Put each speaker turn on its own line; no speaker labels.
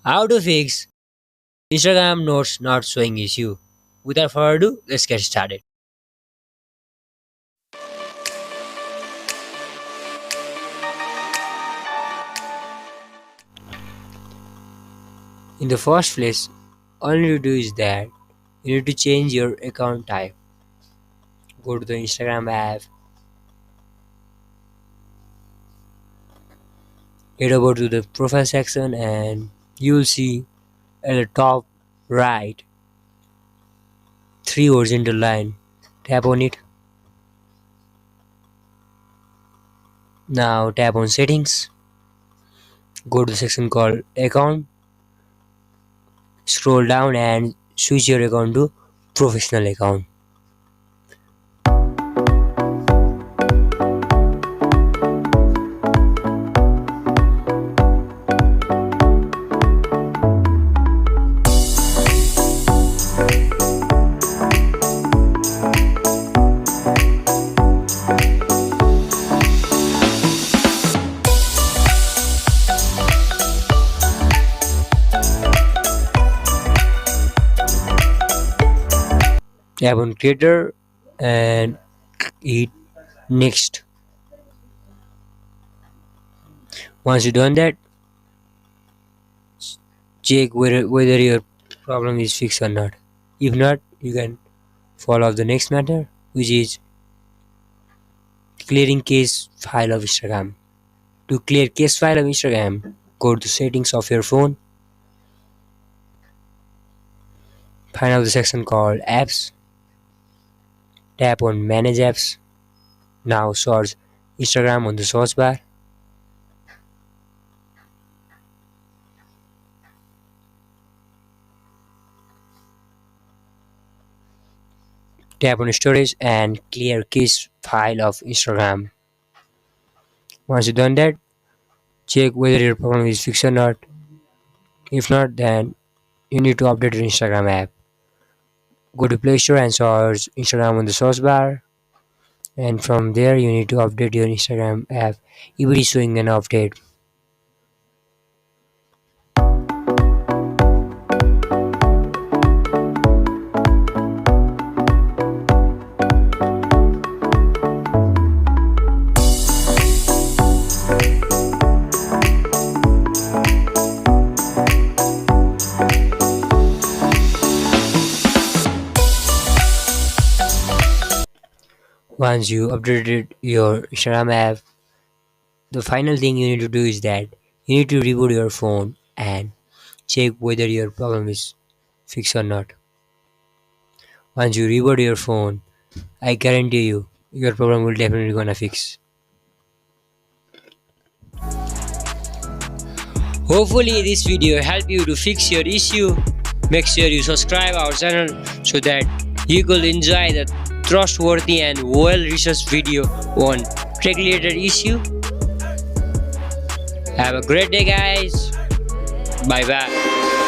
How to fix Instagram notes not showing issue. Without further ado, let's get started. In the first place, all you need to do is that you need to change your account type. Go to the Instagram app, head over to the profile section, and you'll see at the top right three horizontal line. Tap on it. Now tap on settings. Go to the section called account. Scroll down and switch your account to professional account. Tap on creator and hit next. Once you done that, check whether your problem is fixed or not. If not, you can follow the next method, which is clearing cache file of Instagram. To clear cache file of Instagram, go to settings of your phone, find out the section called apps, tap on manage apps. Now search Instagram on the search bar. Tap on storage and clear cache file of Instagram. Once you done that, check whether your problem is fixed or not. If not, then you need to update your Instagram app. Go to Play Store and search Instagram on the search bar, and from there you need to update your Instagram app if it is showing an update. Once you updated your Instagram app, the final thing you need to do is that you need to reboot your phone and check whether your problem is fixed or not. Once you reboot your phone, I guarantee you your problem will definitely gonna fix. Hopefully this video helped you to fix your issue. Make sure you subscribe our channel so that you could enjoy the trustworthy and well-researched video on tech-related issue. Have a great day, guys. Bye bye.